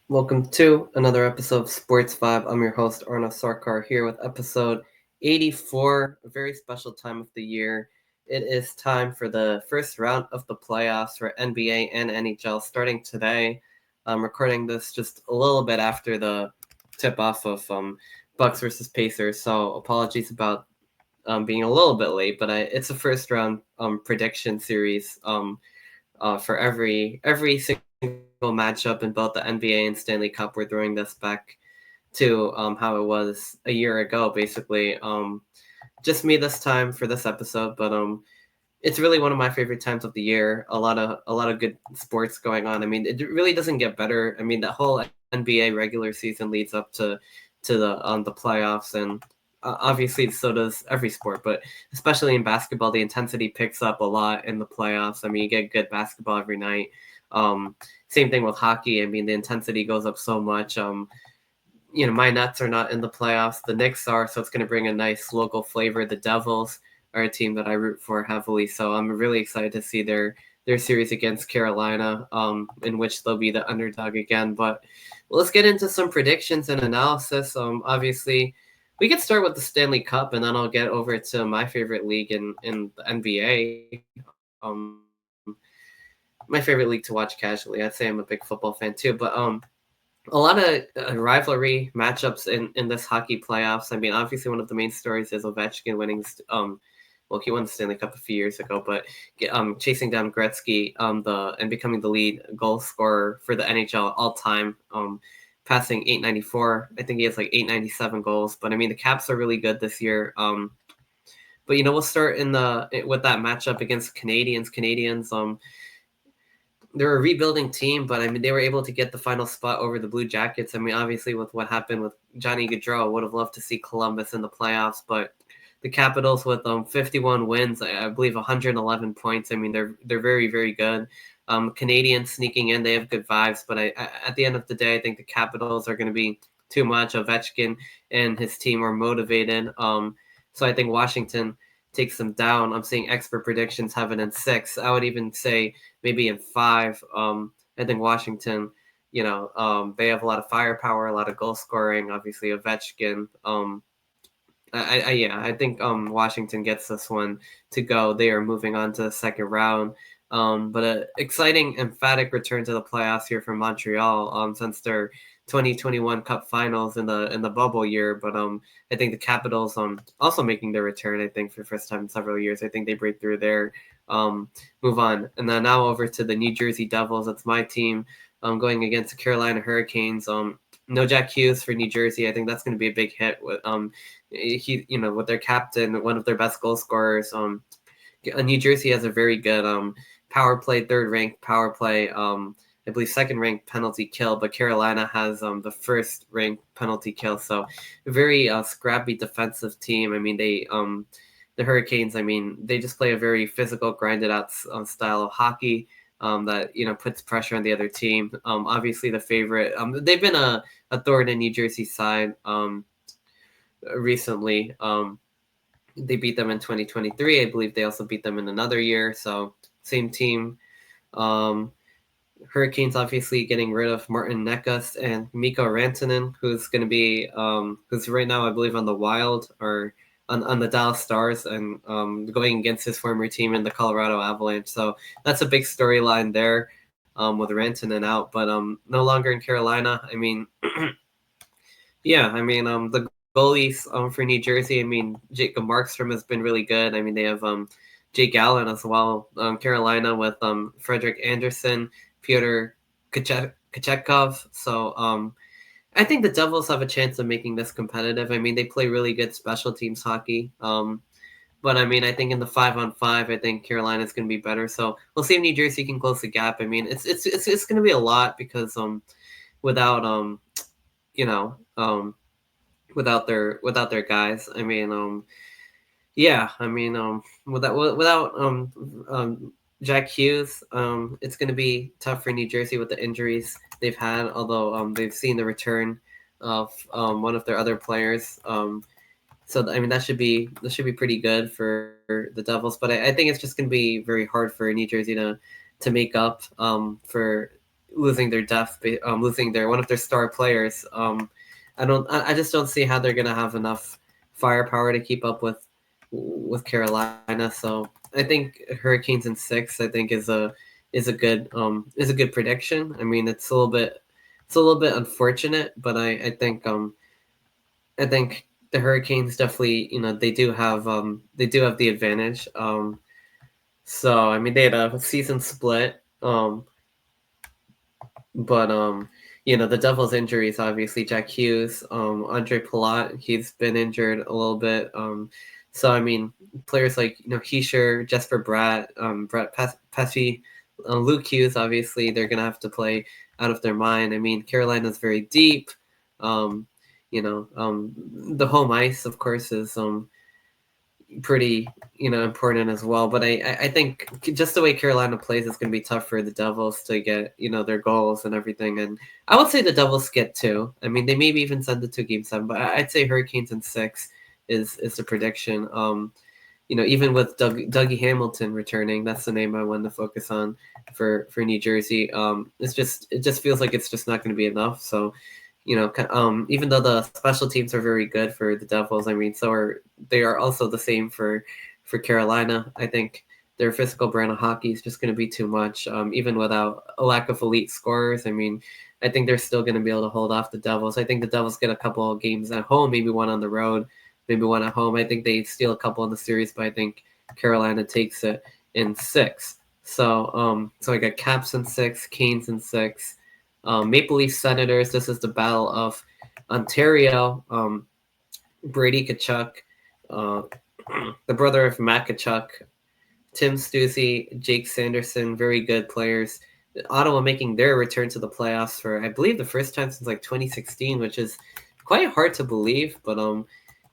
Welcome to another episode of Sports Vibe. I'm your host, Arnav Sarkar, here with episode 84, a very special time of the year. It is time for the first round of the playoffs for NBA and NHL starting today. I'm recording this just a little bit after the tip off of Bucks versus Pacers, so apologies about being a little bit late, but it's a first round prediction series for every single matchup in both the NBA and Stanley Cup. We're throwing this back to how it was a year ago, basically. Just me this time for this episode, but it's really one of my favorite times of the year. A lot of good sports going on. I mean, it really doesn't get better. I mean, the whole NBA regular season leads up to the playoffs, and obviously so does every sport, but especially in basketball, the intensity picks up a lot in the playoffs. I mean, you get good basketball every night. Same thing with hockey. I mean, the intensity goes up so much. My Nets are not in the playoffs. The Knicks are, so it's going to bring a nice local flavor. The Devils are a team that I root for heavily, so I'm really excited to see their series against Carolina, in which they'll be the underdog again. But let's get into some predictions and analysis. Obviously, we can start with the Stanley Cup, and then I'll get over to my favorite league in the NBA. My favorite league to watch casually. I'd say I'm a big football fan too, but a lot of rivalry matchups in this hockey playoffs. I mean, obviously one of the main stories is Ovechkin winning. Well, he won the Stanley Cup a few years ago, but chasing down Gretzky, and becoming the lead goal scorer for the NHL all time. Passing 894. I think he has like 897 goals. But I mean, the Caps are really good this year. But we'll start with that matchup against Canadians. They're a rebuilding team, but I mean, they were able to get the final spot over the Blue Jackets. I mean, obviously, with what happened with Johnny Gaudreau, I would have loved to see Columbus in the playoffs, but the Capitals with 51 wins, I believe 111 points. I mean, they're very, very good. Canadians sneaking in, they have good vibes, but at the end of the day, I think the Capitals are going to be too much. Ovechkin and his team are motivated. So I think Washington takes them down. I'm seeing expert predictions have it in 6. I would even say maybe in 5. I think Washington, they have a lot of firepower, a lot of goal scoring. Obviously, Ovechkin. I think Washington gets this one to go. They are moving on to the second round. But an exciting, emphatic return to the playoffs here from Montreal. Since their 2021 Cup Finals in the bubble year, but I think the Capitals also making their return. I think for the first time in several years. I think they break through there, move on, and then now over to the New Jersey Devils. That's my team. Going against the Carolina Hurricanes. No Jack Hughes for New Jersey. I think that's going to be a big hit with with their captain, one of their best goal scorers. New Jersey has a very good power play, third ranked power play. I believe second ranked penalty kill, but Carolina has the first ranked penalty kill. So a very scrappy defensive team. I mean, the Hurricanes. I mean, they just play a very physical, grinded out style of hockey. That puts pressure on the other team. Obviously, the favorite. They've been a thorn in New Jersey's side recently. They beat them in 2023. I believe they also beat them in another year. So same team. Hurricanes obviously getting rid of Martin Necas and Mikko Rantanen, who's going to be who's right now I believe on the Wild or on the Dallas Stars, and going against his former team in the Colorado Avalanche. So that's a big storyline there with Rantanen out, but no longer in Carolina. I mean, yeah, I mean the goalies for New Jersey. I mean, Jacob Markstrom has been really good. I mean, they have Jake Allen as well. Carolina with Frederick Anderson, Pyotr Kochetkov. So I think the Devils have a chance of making this competitive. I mean, they play really good special teams hockey. But I mean, I think in the 5-on-5, I think Carolina is going to be better. So we'll see if New Jersey can close the gap. I mean, it's going to be a lot because without you know without their guys. I mean, yeah. I mean, without Jack Hughes, it's going to be tough for New Jersey with the injuries they've had. Although they've seen the return of one of their other players. So I mean that should be pretty good for the Devils. But I think it's just going to be very hard for New Jersey to make up for losing their depth, losing their one of their star players. I just don't see how they're gonna have enough firepower to keep up with Carolina. So I think Hurricanes in 6, I think is a good prediction. I mean, it's a little bit unfortunate, but I think the Hurricanes definitely, they do have the advantage. So I mean, they had a season split. But the Devils' injuries, obviously Jack Hughes, Andre Palat, he's been injured a little bit. So I mean, players like Heischer, Jesper Bratt, Brett Pesci, Luke Hughes, obviously they're gonna have to play out of their mind. I mean, Carolina's very deep. Um, the home ice, of course, is pretty important as well. But I think just the way Carolina plays is going to be tough for the Devils to get their goals and everything. And I would say the Devils get 2. I mean, they maybe even send it to Game 7, but I'd say Hurricanes in 6 is the prediction. Even with Dougie Hamilton returning, that's the name I wanted to focus on for New Jersey. It just feels like it's just not going to be enough. So even though the special teams are very good for the Devils, I mean, they are also the same for Carolina. I think their physical brand of hockey is just going to be too much, even without a lack of elite scorers. I mean, I think they're still going to be able to hold off the Devils. I think the Devils get a couple of games at home, maybe one on the road, maybe one at home. I think they steal a couple in the series, but I think Carolina takes it in 6. So I got Caps in 6, Canes in 6. Maple Leaf Senators, this is the Battle of Ontario. Brady Tkachuk, uh, the brother of Matt Tkachuk, Tim Stussy, Jake Sanderson, very good players. Ottawa making their return to the playoffs for, I believe, the first time since like 2016, which is quite hard to believe. But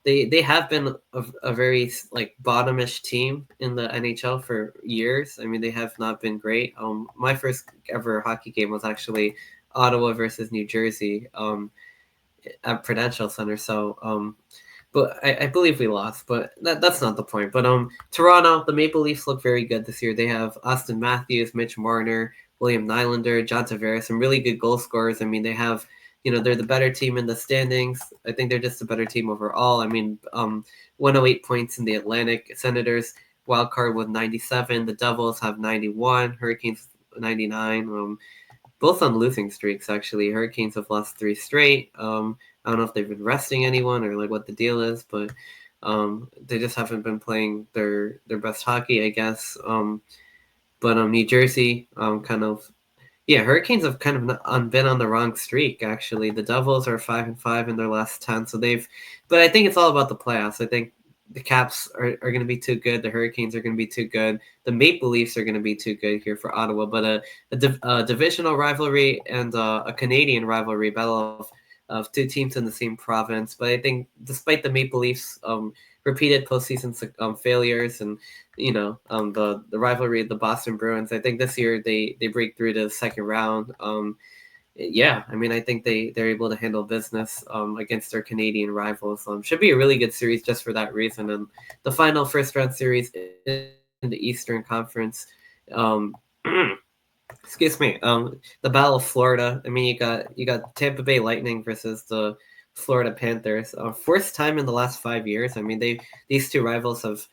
they have been a very like bottomish team in the NHL for years. I mean, they have not been great. My first ever hockey game was actually Ottawa versus New Jersey at Prudential Center. So, but I believe we lost, but that's not the point. But Toronto, the Maple Leafs look very good this year. They have Austin Matthews, Mitch Marner, William Nylander, John Tavares, some really good goal scorers. I mean, they have, they're the better team in the standings. I think they're just a better team overall. I mean, 108 points in the Atlantic. Senators wild card with 97. The Devils have 91. Hurricanes 99. Both on losing streaks, actually. Hurricanes have lost 3 straight. I don't know if they've been resting anyone or like what the deal is, but they just haven't been playing their best hockey, I guess. But New Jersey, Hurricanes have kind of been on the wrong streak. Actually, the Devils are 5-5 in their last 10, but I think it's all about the playoffs. I think the Caps are going to be too good. The Hurricanes are going to be too good. The Maple Leafs are going to be too good here for Ottawa. But a divisional rivalry and a Canadian rivalry, battle of 2 teams in the same province. But I think despite the Maple Leafs' repeated postseason failures and the rivalry of the Boston Bruins, I think this year they break through to the second round. I mean, I think they're able to handle business against their Canadian rivals. Should be a really good series just for that reason. And the final first round series in the Eastern Conference, excuse me, the Battle of Florida. I mean, you got Tampa Bay Lightning versus the Florida Panthers. First time in the last 5 years. I mean, these two rivals have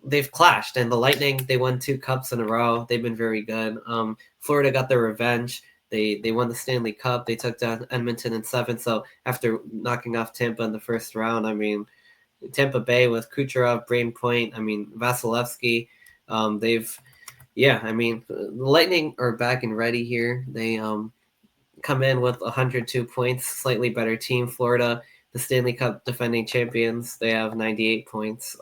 they've clashed, and the Lightning, they won 2 cups in a row. They've been very good. Florida got their revenge. They won the Stanley Cup. They took down Edmonton in 7. So after knocking off Tampa in the first round, I mean, Tampa Bay with Kucherov, Brain Point, I mean, Vasilevsky, I mean, the Lightning are back and ready here. They come in with 102 points, slightly better team. Florida, the Stanley Cup defending champions, they have 98 points.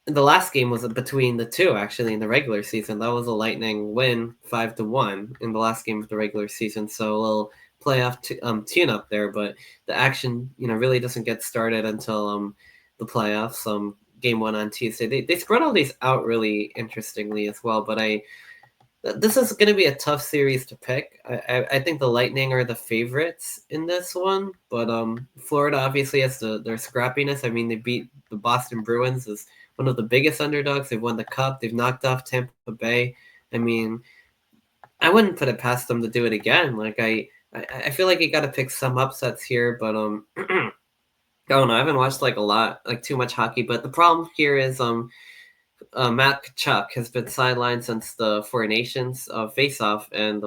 The last game was between the two, actually, in the regular season. That was a Lightning win, 5-1 in the last game of the regular season. So a little playoff tune-up there, but the action, really doesn't get started until the playoffs. Game 1 on Tuesday. They spread all these out really interestingly as well, but this is going to be a tough series to pick. I think the Lightning are the favorites in this one, but Florida obviously has their scrappiness. I mean, they beat the Boston Bruins as one of the biggest underdogs. They've won the Cup. They've knocked off Tampa Bay. I mean, I wouldn't put it past them to do it again. Like I feel like you got to pick some upsets here, but I don't know. I haven't watched like a lot, like too much hockey. But the problem here is Matt Kachuk has been sidelined since the Four Nations face-off, and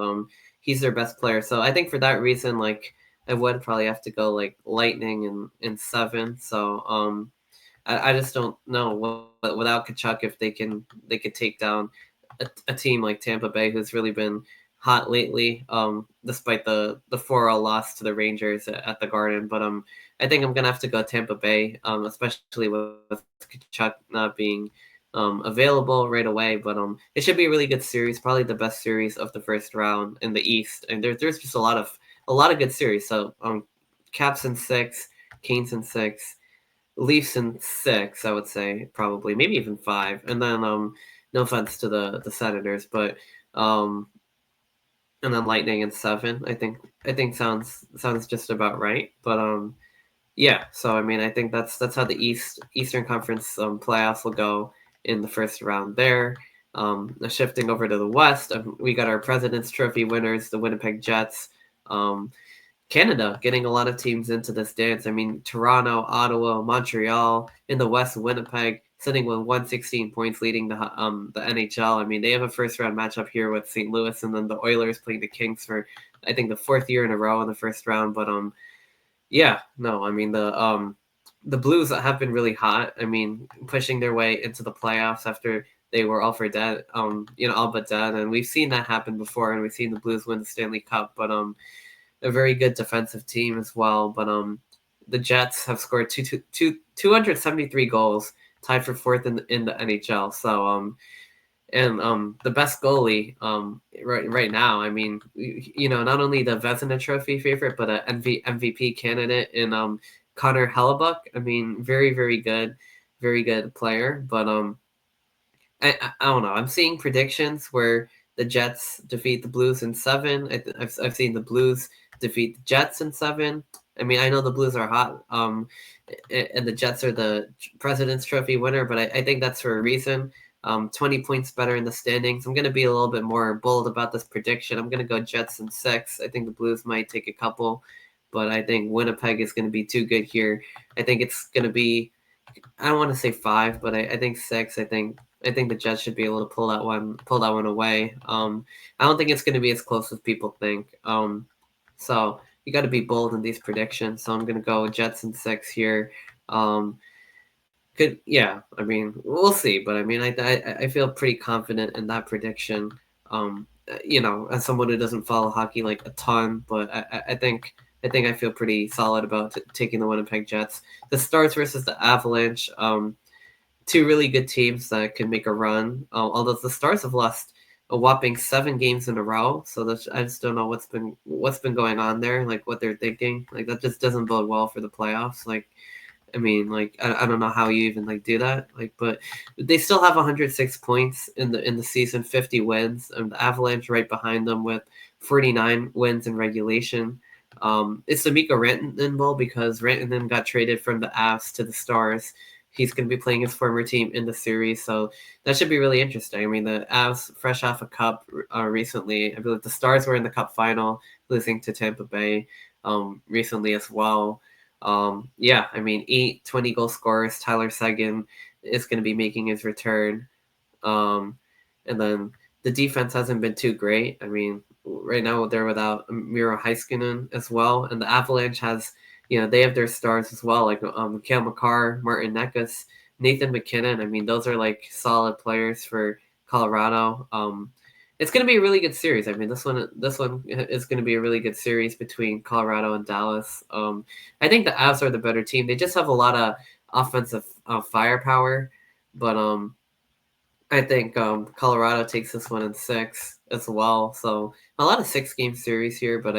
he's their best player. So I think for that reason, like I would probably have to go like Lightning in seven. So I just don't know without Kachuk if they could take down a team like Tampa Bay, who's really been hot lately, despite the 4-0 loss to the Rangers at the Garden. But I think I'm gonna have to go Tampa Bay, especially with Kachuk not being available right away. But it should be a really good series, probably the best series of the first round in the East. And there's just a lot of good series. So Caps in six, Canes in six. Leafs in six, I would say, probably, maybe even five. And then no offense to the Senators, but um and then Lightning in seven, I think sounds just about right. But yeah, so I mean I think that's how the Eastern Conference playoffs will go in the first round there. Shifting over to the West, we got our President's Trophy winners, the Winnipeg Jets. Canada getting a lot of teams into this dance. I mean, Toronto, Ottawa, Montreal in the West, Winnipeg sitting with 116 points, leading the NHL. I mean, they have a first round matchup here with St. Louis, and then the Oilers playing the Kings for I think the fourth year in a row in the first round. But yeah, no, I mean the Blues have been really hot. I mean, pushing their way into the playoffs after they were all for dead, all but dead, and we've seen that happen before, and we've seen the Blues win the Stanley Cup, but a very good defensive team as well. But the Jets have scored 273 goals, tied for fourth in the NHL. So and the best goalie right now. I mean, not only the Vezina Trophy favorite, but a MVP candidate in Connor Hellebuck. I mean, very good player. But I don't know. I'm seeing predictions where the Jets defeat the Blues in seven. I've seen the Blues defeat the Jets in seven. I mean, I know the Blues are hot, and the Jets are the President's Trophy winner, but I think that's for a reason. 20 points better in the standings. I'm going to be a little bit more bold about this prediction. I'm going to go Jets in six. I think the Blues might take a couple, but I think Winnipeg is going to be too good here. I think it's going to be, I don't want to say five, but I think six. I think the Jets should be able to pull that one away. I don't think it's going to be as close as people think. So you got to be bold in these predictions. So I'm going to go Jets in six here. I mean, we'll see, but I mean, I feel pretty confident in that prediction. As someone who doesn't follow hockey like a ton, but I think I feel pretty solid about taking the Winnipeg Jets. The Stars versus the Avalanche. Two really good teams that can make a run. Although the Stars have lost a whopping 7 games in a row, so I just don't know what's been going on there, like what they're thinking. Like that just doesn't bode well for the playoffs. Like, I mean, like I don't know how you even like do that. Like, but they still have 106 points in the season, 50 wins, and the Avalanche right behind them with 49 wins in regulation. It's the Mikko Rantanen Bowl because Rantanen got traded from the Avs to the Stars. He's going to be playing his former team in the series, so that should be really interesting. I mean, the Avs fresh off a cup recently. I believe the Stars were in the cup final, losing to Tampa Bay recently as well. Yeah, I mean, 8 20-goal scorers. Tyler Seguin is going to be making his return. And then the defense hasn't been too great. I mean, right now they're without Miro Heiskanen as well, and the Avalanche has, they have their stars as well, like Cale Makar, Martin Necas, Nathan McKinnon. I mean, those are like solid players for Colorado. It's going to be a really good series. I mean, this one is going to be a really good series between Colorado and Dallas. I think the Avs are the better team. They just have a lot of offensive firepower, but I think Colorado takes this one in 6 as well. So a lot of 6-game series here, but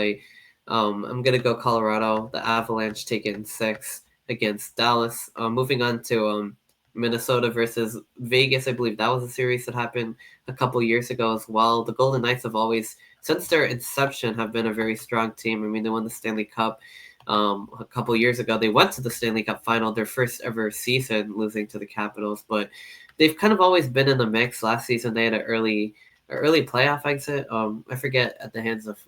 I'm gonna go Colorado. The Avalanche take it in 6 against Dallas. Moving on to Minnesota versus Vegas. I believe that was a series that happened a couple years ago as well. The Golden Knights have always, since their inception, have been a very strong team. I mean, they won the Stanley Cup a couple years ago. They went to the Stanley Cup final, their first ever season, losing to the Capitals, but they've kind of always been in the mix. Last season, they had an early early playoff exit. I forget at the hands of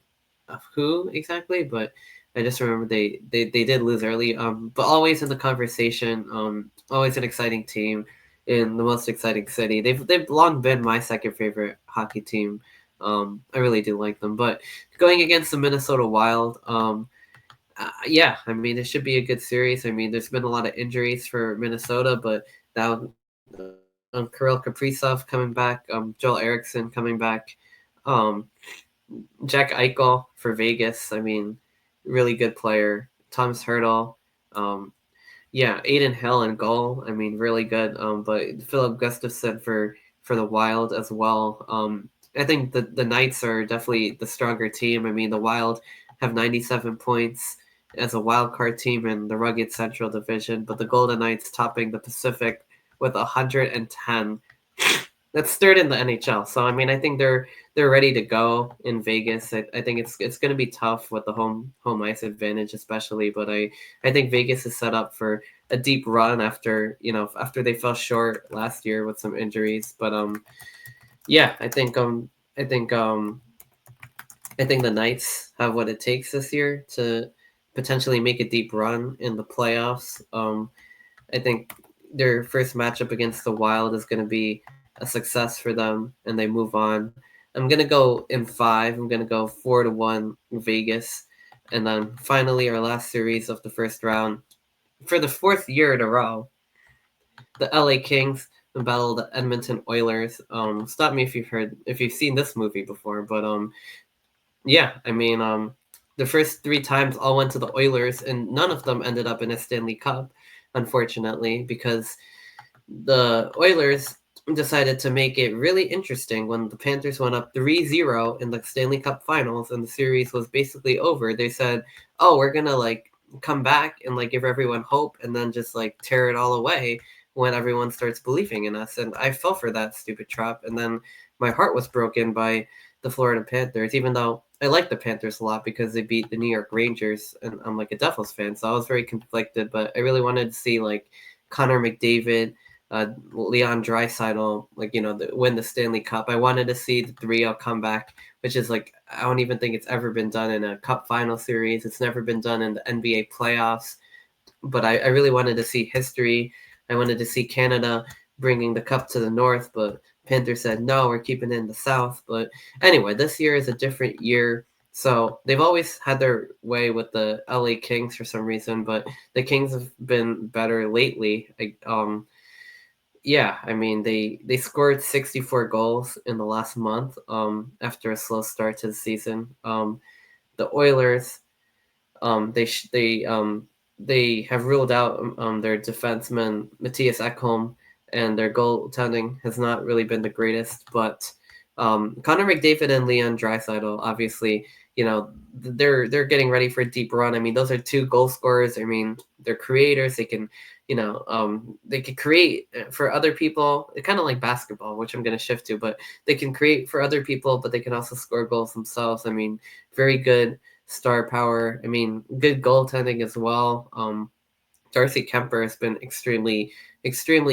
who exactly, but I just remember they did lose early. But always in the conversation. Always an exciting team in the most exciting city. They've long been my second favorite hockey team. I really do like them. But going against the Minnesota Wild, yeah, I mean, it should be a good series. I mean, there's been a lot of injuries for Minnesota, but now Kirill Kaprizov coming back, Joel Eriksson coming back, um, Jack Eichel for Vegas. I mean, really good player. Thomas Hertl, um, yeah, Aiden Hill and goal. I mean, really good. But Philip Gustafsson for the Wild as well. I think the Knights are definitely the stronger team. I mean, the Wild have 97 points as a wild card team in the rugged Central Division, but the Golden Knights topping the Pacific with 110. That's third in the NHL. So I mean, I think they're ready to go in Vegas. I think it's going to be tough with the home ice advantage, especially. But I think Vegas is set up for a deep run after they fell short last year with some injuries. But yeah, I think I think the Knights have what it takes this year to potentially make a deep run in the playoffs. I think their first matchup against the Wild is going to be a success for them, and they move on. I'm going to go in 5. I'm going to go 4-1 Vegas. And then finally, our last series of the first round. For the 4th year in a row, the LA Kings battle the Edmonton Oilers. Stop me if you've seen this movie before, but yeah, I mean, the first 3 times all went to the Oilers, and none of them ended up in a Stanley Cup, unfortunately, because the Oilers decided to make it really interesting when the Panthers went up 3-0 in the Stanley Cup Finals and the series was basically over. They said, "Oh, we're going to like come back and like give everyone hope and then just like tear it all away when everyone starts believing in us." And I fell for that stupid trap, and then my heart was broken by the Florida Panthers, even though I like the Panthers a lot because they beat the New York Rangers, and I'm like a Devils fan, so I was very conflicted. But I really wanted to see like Connor McDavid, Leon Draisaitl, like win the Stanley Cup. I wanted to see the 3-0 comeback, which is like I don't even think it's ever been done in a Cup final series. It's never been done in the NBA playoffs. But I really wanted to see history. I wanted to see Canada bringing the cup to the North, but Panthers said no, we're keeping it in the South. But anyway, this year is a different year. So they've always had their way with the LA Kings for some reason, but the Kings have been better lately. Yeah, I mean they scored 64 goals in the last month after a slow start to the season. The Oilers um, they sh- they um, they have ruled out their defenseman Matthias Ekholm, and their goaltending has not really been the greatest. But Connor McDavid and Leon Draisaitl, obviously, they're getting ready for a deep run. I mean, those are 2 goal scorers. I mean, they're creators. They can they can create for other people, kind of like basketball, which I'm going to shift to, but they can create for other people, but they can also score goals themselves. I mean, very good star power. I mean, good goaltending as well. Darcy Kemper has been extremely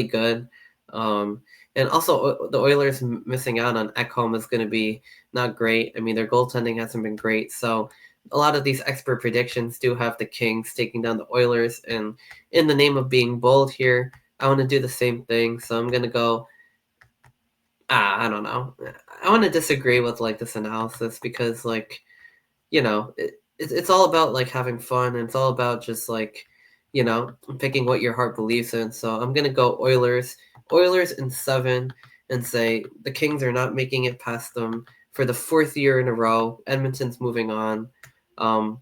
good. Um, and also, the Oilers missing out on Ekholm is going to be not great. I mean, their goaltending hasn't been great. So, a lot of these expert predictions do have the Kings taking down the Oilers. And in the name of being bold here, I want to do the same thing. So, I'm going to go. I don't know. I want to disagree with like this analysis because, like, it's all about like having fun, and it's all about just like picking what your heart believes in. So I'm gonna go Oilers in 7, and say the Kings are not making it past them for the 4th year in a row. Edmonton's moving on. um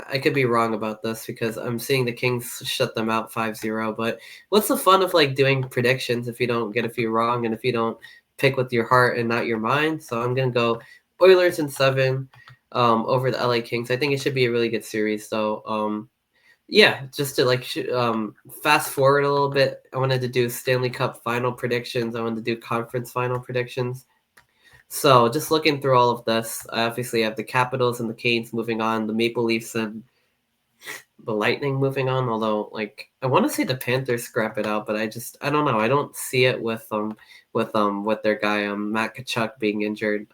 I could be wrong about this because I'm seeing the Kings shut them out 5-0. But what's the fun of like doing predictions if you don't get a few wrong and if you don't pick with your heart and not your mind? So I'm gonna go Oilers in 7 over the LA Kings. I think it should be a really good series. So yeah, just to like fast forward a little bit, I wanted to do Stanley Cup final predictions. I wanted to do conference final predictions. So just looking through all of this, I obviously have the Capitals and the Canes moving on, the Maple Leafs and the Lightning moving on. Although, like, I want to say the Panthers scrap it out, but I don't know. I don't see it with their guy Matt Kachuk being injured.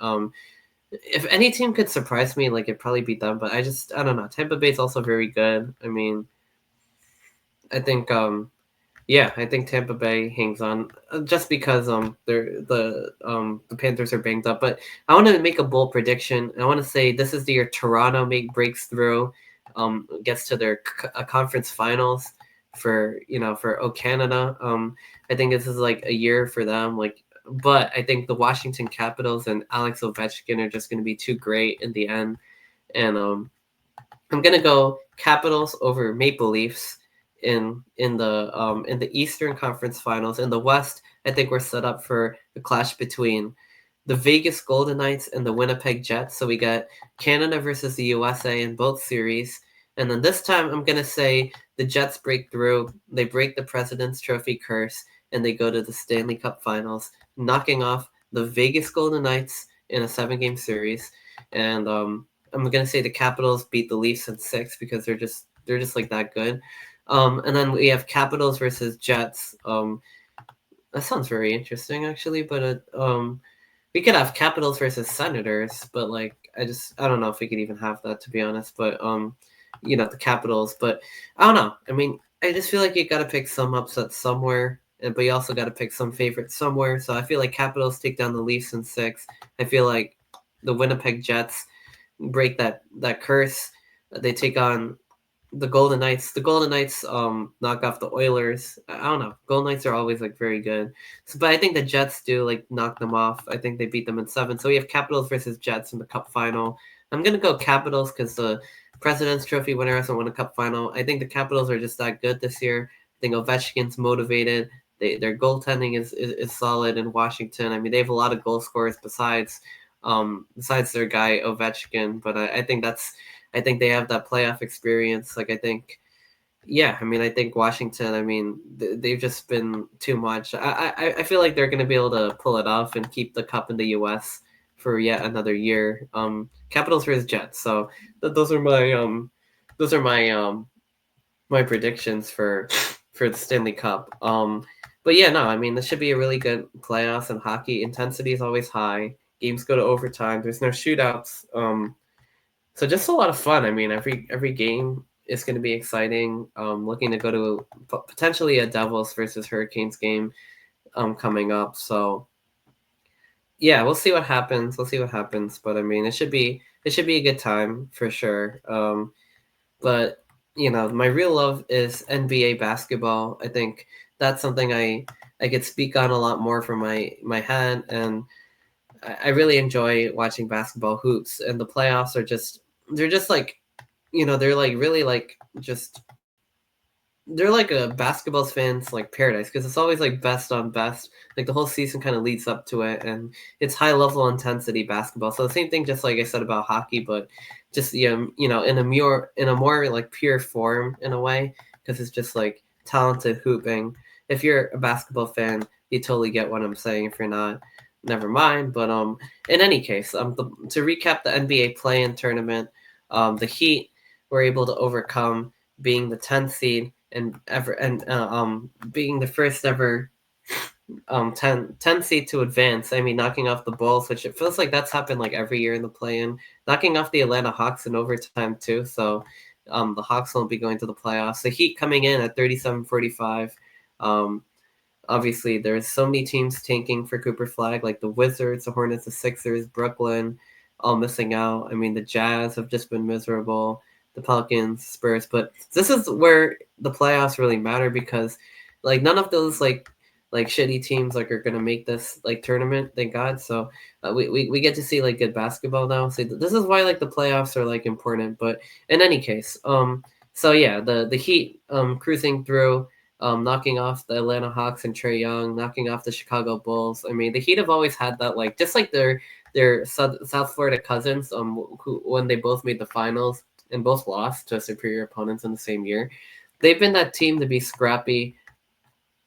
If any team could surprise me, like, it'd probably be them. But I don't know. Tampa Bay's also very good. I mean, I think yeah, I think Tampa Bay hangs on just because the Panthers are banged up. But I want to make a bold prediction. I want to say this is the year Toronto breaks through, gets to their conference finals for Canada. I think this is like a year for them. Like, but I think the Washington Capitals and Alex Ovechkin are just going to be too great in the end, and I'm gonna go Capitals over Maple Leafs in the Eastern Conference Finals. In the West, I think we're set up for the clash between the Vegas Golden Knights and the Winnipeg Jets. So we got Canada versus the USA in both series. And then this time, I'm gonna say the Jets break through. They break the President's Trophy curse, and they go to the Stanley Cup Finals, knocking off the Vegas Golden Knights in a 7-game series. And I'm gonna say the Capitals beat the Leafs in 6 because they're just like that good. And then we have Capitals versus Jets. That sounds very interesting, actually. But we could have Capitals versus Senators, but like I don't know if we could even have that, to be honest. But the Capitals. But I don't know. I mean, I just feel like you got to pick some upsets somewhere, but you also got to pick some favorites somewhere. So I feel like Capitals take down the Leafs in 6. I feel like the Winnipeg Jets break that curse. They take on the Golden Knights. The Golden Knights knock off the Oilers. I don't know. Golden Knights are always like very good. So, but I think the Jets do like knock them off. I think they beat them in 7. So we have Capitals versus Jets in the Cup final. I'm gonna go Capitals because the President's Trophy winner hasn't won a Cup final. I think the Capitals are just that good this year. I think Ovechkin's motivated. Their goaltending is solid in Washington. I mean, they have a lot of goal scorers besides their guy Ovechkin. But I think they have that playoff experience. Like, I think, yeah, I mean, I think Washington, I mean, they've just been too much. I feel like they're going to be able to pull it off and keep the cup in the U.S. for yet another year. Capitals versus Jets. So those are my predictions for the Stanley Cup. But yeah, no, I mean, this should be a really good playoffs, and hockey intensity is always high. Games go to overtime. There's no shootouts. So just a lot of fun. I mean, every game is going to be exciting. Looking to go to potentially a Devils versus Hurricanes game coming up. So yeah, we'll see what happens. We'll see what happens. But I mean, it should be a good time for sure. But my real love is NBA basketball. I think that's something I could speak on a lot more from my head, and I really enjoy watching basketball hoops. And the playoffs they're just like, they're like really like just they're like a basketball fans like paradise because it's always like best on best. Like the whole season kind of leads up to it, and it's high level intensity basketball. So the same thing, just like I said about hockey, but just in a more like pure form in a way, because it's just like talented hooping. If you're a basketball fan, you totally get what I'm saying. If you're not, never mind. But in any case, to recap the NBA play-in tournament, the Heat were able to overcome being the 10th seed and being the first ever 10 seed to advance. I mean, knocking off the Bulls, which it feels like that's happened like every year in the play-in, knocking off the Atlanta Hawks in overtime too. So the Hawks won't be going to the playoffs. The Heat coming in at 37-45. Obviously, there's so many teams tanking for Cooper Flag, like the Wizards, the Hornets, the Sixers, Brooklyn, all missing out. I mean, the Jazz have just been miserable, the Pelicans, Spurs. But this is where the playoffs really matter, because like none of those like shitty teams like are gonna make this like tournament, thank God. So we get to see like good basketball now. So this is why like the playoffs are like important. But in any case, so yeah, the Heat cruising through. Knocking off the Atlanta Hawks and Trae Young, knocking off the Chicago Bulls. I mean, the Heat have always had that, like, just like their South Florida cousins, who when they both made the finals and both lost to superior opponents in the same year. They've been that team to be scrappy.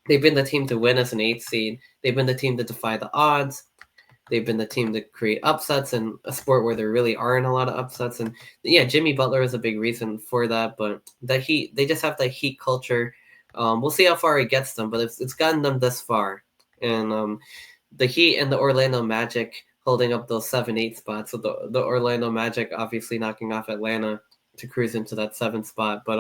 They've been the team to win as an 8th seed. They've been the team to defy the odds. They've been the team to create upsets in a sport where there really aren't a lot of upsets. And yeah, Jimmy Butler is a big reason for that. But the Heat, they just have that Heat culture. We'll see how far it gets them, but it's gotten them this far. And the Heat and the Orlando Magic holding up those 7-8 spots. So the Orlando Magic obviously knocking off Atlanta to cruise into that 7th spot. But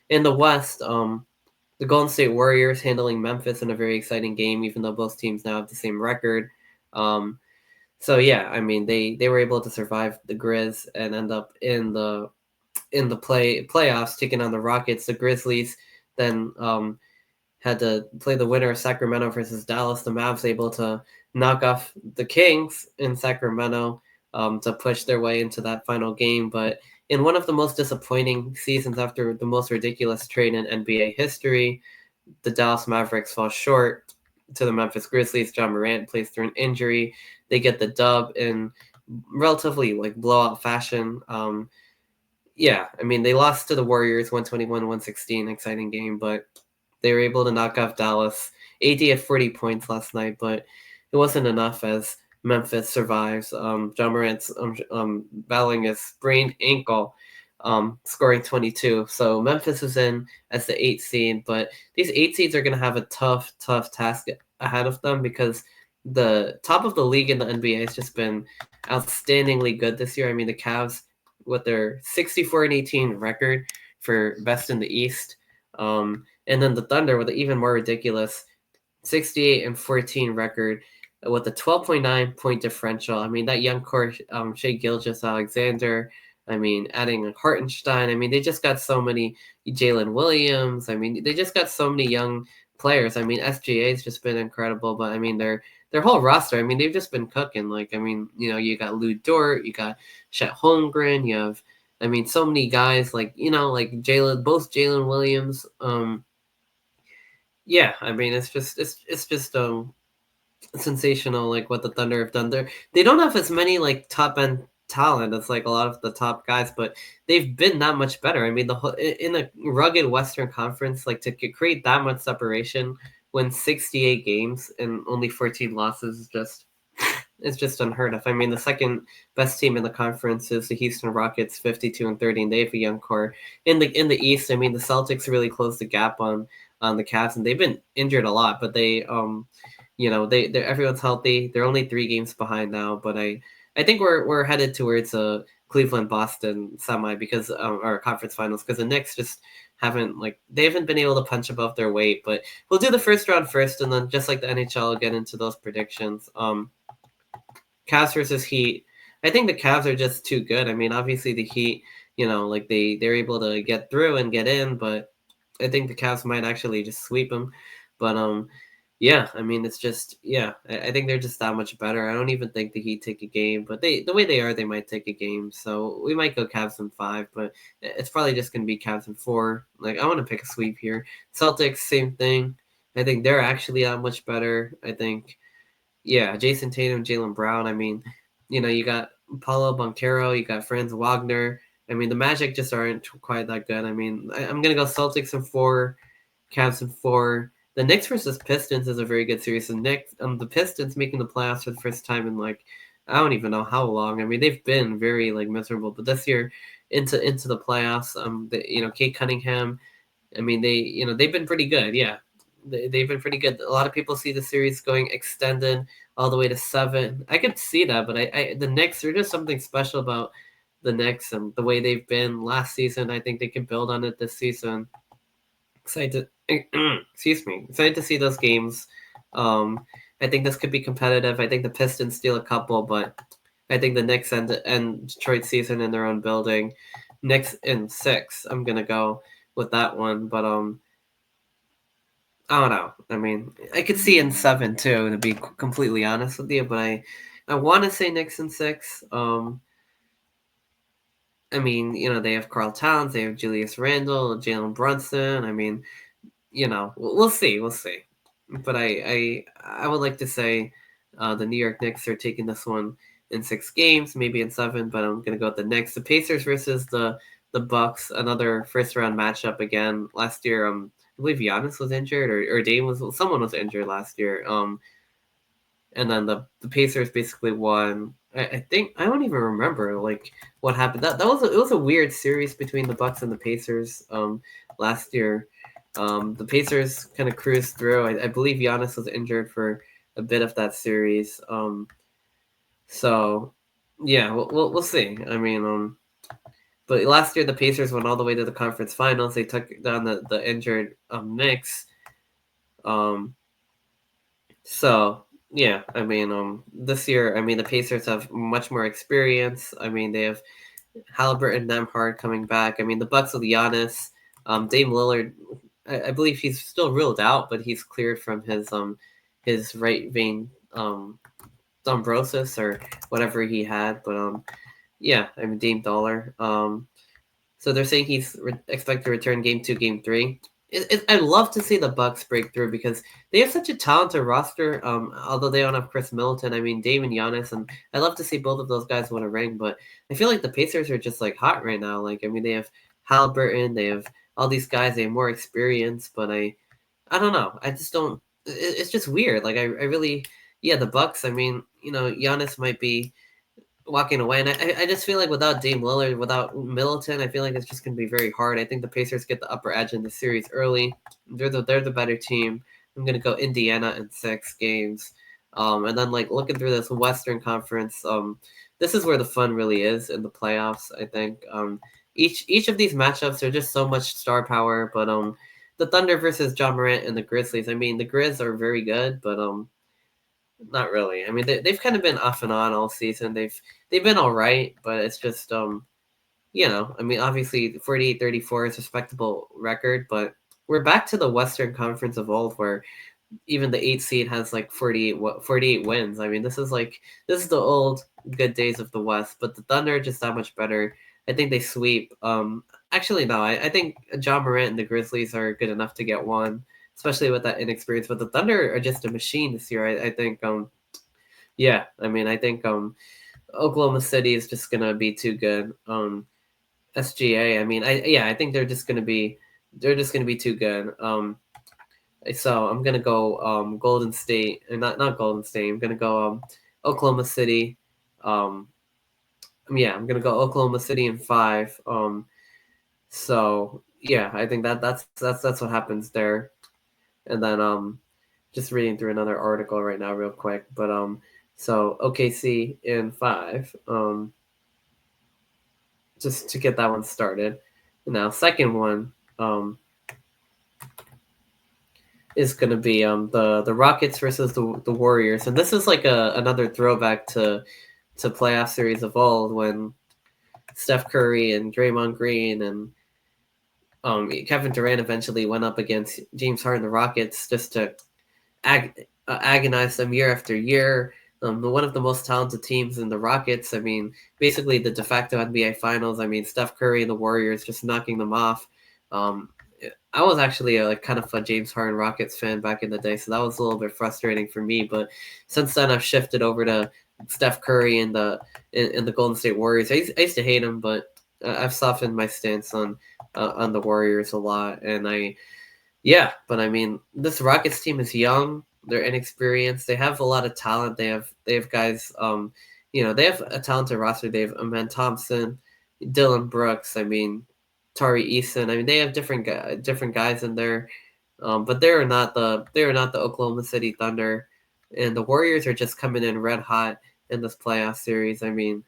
in the West, the Golden State Warriors handling Memphis in a very exciting game, even though both teams now have the same record. So yeah, I mean they were able to survive the Grizz and end up in the playoffs, taking on the Rockets. The Grizzlies then had to play the winner of Sacramento versus Dallas. The Mavs able to knock off the Kings in Sacramento to push their way into that final game. But in one of the most disappointing seasons after the most ridiculous trade in NBA history, the Dallas Mavericks fall short to the Memphis Grizzlies. John Morant plays through an injury. They get the dub in relatively blowout fashion. Yeah, I mean, they lost to the Warriors 121-116, exciting game, but they were able to knock off Dallas. AD had 40 points last night, but it wasn't enough as Memphis survives. John Morant's battling a sprained ankle, scoring 22. So Memphis is in as the 8th seed, but these 8 seeds are going to have a tough task ahead of them because the top of the league in the NBA has just been outstandingly good this year. I mean, the Cavs with their 64-18 record for best in the East. And then the Thunder with an even more ridiculous 68-14 record with a 12.9 point differential. I mean, that young core, Shai Gilgeous-Alexander, I mean, adding Hartenstein. I mean, they just got so many, Jalen Williams. I mean, they just got so many young players. I mean, SGA's just been incredible, but I mean, their whole roster, I mean, they've just been cooking. Like, I mean, you got Lou Dort, you got Chet Holmgren, you have, I mean, so many guys like both Jalen Williams. Yeah, I mean, it's just sensational, like what the Thunder have done. They don't have as many top end talent as a lot of the top guys, but they've been that much better. I mean, in a rugged Western Conference, to create that much separation, win 68 games and only 14 losses is just it's just unheard of. I mean, the second best team in the conference is the Houston Rockets, 52-30, and they have a young core. In the East, I mean, the Celtics really closed the gap on the Cavs, and they've been injured a lot, but they they everyone's healthy. They're only 3 games behind now, but I think we're headed towards a Cleveland Boston semi because our conference finals, because the Knicks just they haven't been able to punch above their weight. But we'll do the first round first, and then just like the NHL, I'll get into those predictions. Cavs versus Heat. I think the Cavs are just too good. I mean, obviously the Heat, they're able to get through and get in, but I think the Cavs might actually just sweep them. But yeah, I mean, it's just I think they're just that much better. I don't even think the Heat take a game, but the way they are, they might take a game. So we might go Cavs in 5, but it's probably just gonna be Cavs in 4. I want to pick a sweep here. Celtics, same thing. I think they're actually that much better. I think. Yeah, Jason Tatum, Jaylen Brown. I mean, you got Paulo Banchero, you got Franz Wagner. I mean, the Magic just aren't quite that good. I mean, I'm going to go Celtics in 4, Cavs in 4. The Knicks versus Pistons is a very good series. The Pistons making the playoffs for the first time in I don't even know how long. I mean, they've been very miserable, but this year into the playoffs, Kate Cunningham. I mean, they've been pretty good. Yeah, they've been pretty good. A lot of people see the series going extended all the way to 7. I could see that, but the Knicks, there's just something special about the Knicks and the way they've been last season. I think they can build on it this season. Excited excited to see those games. I think this could be competitive. I think the Pistons steal a couple, but I think the Knicks end Detroit season in their own building. Knicks in 6. I'm gonna go with that one, but I don't know. I mean, I could see in 7 too, to be completely honest with you, but I want to say Knicks in 6. I mean, they have Karl Towns, they have Julius Randle, Jalen Brunson. I mean, we'll see. But I would like to say the New York Knicks are taking this one in 6 games, maybe in 7, but I'm gonna go with the Knicks. The Pacers versus the Bucks, another first round matchup again. Last year, I believe Giannis was injured, or Dame someone was injured last year. and then the Pacers basically won. I think I don't even remember like what happened. That was it was a weird series between the Bucks and the Pacers last year. The Pacers kind of cruised through. I believe Giannis was injured for a bit of that series. So yeah, we'll see. I mean, but last year the Pacers went all the way to the conference finals. They took down the injured Knicks. Um, so yeah, I mean, this year, I mean, the Pacers have much more experience. I mean, they have Halliburton, Nemhard coming back. I mean, the Bucks with Giannis, Dame Lillard. I believe he's still ruled out, but he's cleared from his right vein thrombosis or whatever he had. But yeah, I mean Dame Dollar. So they're saying he's expected to return game 2, game 3. I'd love to see the Bucks break through because they have such a talented roster. Although they don't have Chris Middleton, I mean Dame and Giannis, and I'd love to see both of those guys win a ring. But I feel like the Pacers are just like hot right now. Like I mean, they have Halliburton, they have all these guys, they have more experience. But I don't know. I just don't. It's just weird. Like I really, yeah, the Bucks. I mean, Giannis might be walking away. And I just feel like without Dame Lillard, without Middleton, I feel like it's just going to be very hard. I think the Pacers get the upper edge in the series early. They're the better team. I'm going to go Indiana in 6 games. And then like looking through this Western Conference, this is where the fun really is in the playoffs. I think each of these matchups are just so much star power. But the Thunder versus John Morant and the Grizzlies. I mean, the Grizz are very good, but not really. I mean, they've kind of been off and on all season. They've been all right, but it's just I mean, obviously 48-34 is a respectable record, but we're back to the Western Conference of old where even the 8 seed has like 48 wins. I mean, this is the old good days of the West, but the Thunder are just that much better. I think they sweep. Actually, no, I think John Morant and the Grizzlies are good enough to get one, especially with that inexperience. But the Thunder are just a machine this year. I think, yeah, I mean, I think Oklahoma City is just gonna be too good. SGA, I mean, I think they're just gonna be too good. So I'm gonna go Golden State, and not Golden State. I'm gonna go Oklahoma City. Yeah, I'm gonna go Oklahoma City in 5. So yeah, I think that's what happens there. And then just reading through another article right now real quick, but so OKC in 5, just to get that one started. Now second one is going to be the Rockets versus the Warriors, and this is like another throwback to playoff series of old when Steph Curry and Draymond Green and Kevin Durant eventually went up against James Harden, the Rockets, just to agonize them year after year. One of the most talented teams in the Rockets. I mean, basically the de facto NBA Finals. I mean, Steph Curry and the Warriors just knocking them off. I was actually a kind of a James Harden Rockets fan back in the day, so that was a little bit frustrating for me. But since then, I've shifted over to Steph Curry and the Golden State Warriors. I used to hate them, but I've softened my stance on the Warriors a lot. And but I mean, this Rockets team is young. They're inexperienced. They have a lot of talent. They have guys. They have a talented roster. They have Amen Thompson, Dylan Brooks. I mean, Tari Eason. I mean, they have different guys in there, but they are not the Oklahoma City Thunder, and the Warriors are just coming in red hot in this playoff series. I mean,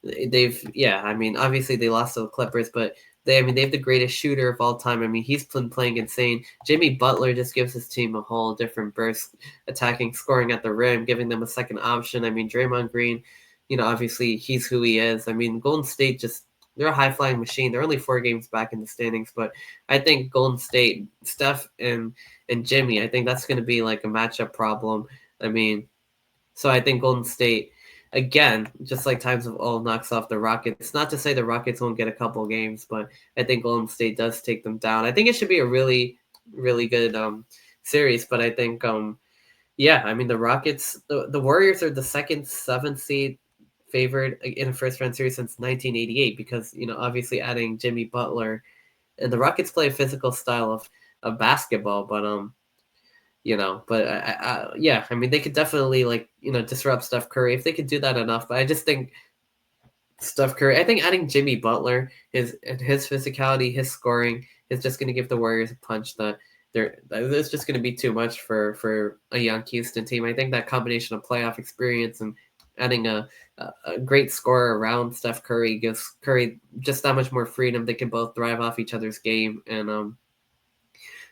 I mean, obviously they lost to the Clippers, but they have the greatest shooter of all time. I mean, he's been playing insane. Jimmy Butler just gives his team a whole different burst, attacking, scoring at the rim, giving them a second option. I mean, Draymond Green, obviously he's who he is. I mean, Golden State they're a high flying machine. They're only 4 games back in the standings, but I think Golden State, Steph and Jimmy, I think that's going to be like a matchup problem. I mean, so I think Golden State, again, just like times of old, knocks off the Rockets. Not to say the Rockets won't get a couple games, but I think Golden State does take them down. I think it should be a really, really good series. But I think, I mean, the Rockets, the Warriors are the second 7th seed favored in a first round series since 1988 because, obviously adding Jimmy Butler. And the Rockets play a physical style of basketball, but But yeah, I mean, they could definitely disrupt Steph Curry if they could do that enough. But I just think Steph Curry. I think adding Jimmy Butler, his physicality, his scoring is just going to give the Warriors a punch that it's just going to be too much for a young Houston team. I think that combination of playoff experience and adding a great scorer around Steph Curry gives Curry just that much more freedom. They can both thrive off each other's game, and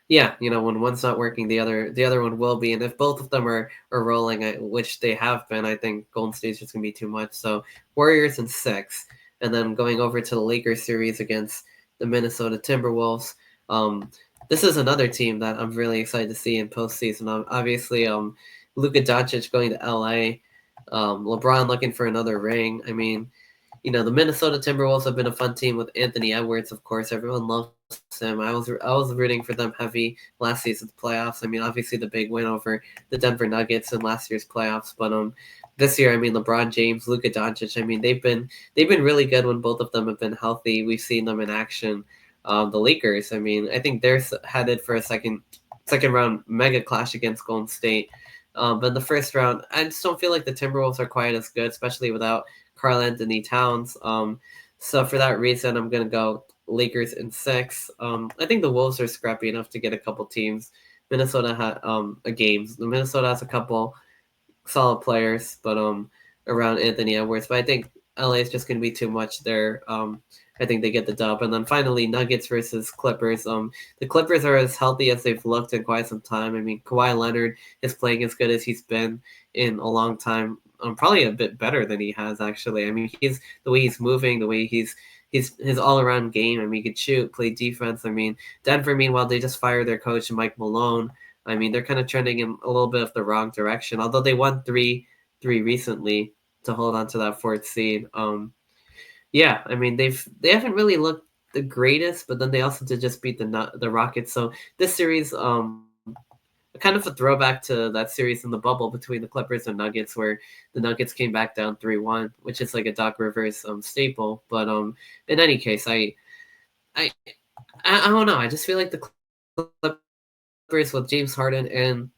yeah, when one's not working, the other one will be. And if both of them are rolling, which they have been, I think Golden State's just gonna be too much. So Warriors in 6, and then going over to the Lakers series against the Minnesota Timberwolves. This is another team that I'm really excited to see in postseason. Obviously, Luka Doncic going to LA, LeBron looking for another ring. I mean, the Minnesota Timberwolves have been a fun team with Anthony Edwards, of course. Everyone loves him. I was rooting for them heavy last season's playoffs. I mean, obviously the big win over the Denver Nuggets in last year's playoffs, but this year, I mean, LeBron James, Luka Doncic. I mean, they've been really good when both of them have been healthy. We've seen them in action. The Lakers, I mean, I think they're headed for a second round mega clash against Golden State. But in the first round, I just don't feel like the Timberwolves are quite as good, especially without Karl Anthony Towns. So for that reason, I'm gonna go Lakers in 6. I think the Wolves are scrappy enough to get a couple teams. Minnesota had a games. Minnesota has a couple solid players, but around Anthony Edwards. But I think LA is just gonna be too much there. I think they get the dub. And then finally, Nuggets versus Clippers. The Clippers are as healthy as they've looked in quite some time. I mean, Kawhi Leonard is playing as good as he's been in a long time. Probably a bit better than he has, actually. I mean, the way he's moving, the way his all around game. I mean, he could shoot, play defense. I mean, Denver, meanwhile, they just fired their coach, Mike Malone. I mean, they're kind of trending in a little bit of the wrong direction. Although they won three recently to hold on to that 4th seed. Yeah, I mean they haven't really looked the greatest, but then they also did just beat the Rockets. So this series, kind of a throwback to that series in the bubble between the Clippers and Nuggets, where the Nuggets came back down 3-1, which is like a Doc Rivers staple. But in any case, I I don't know. I just feel like the Clippers with James Harden and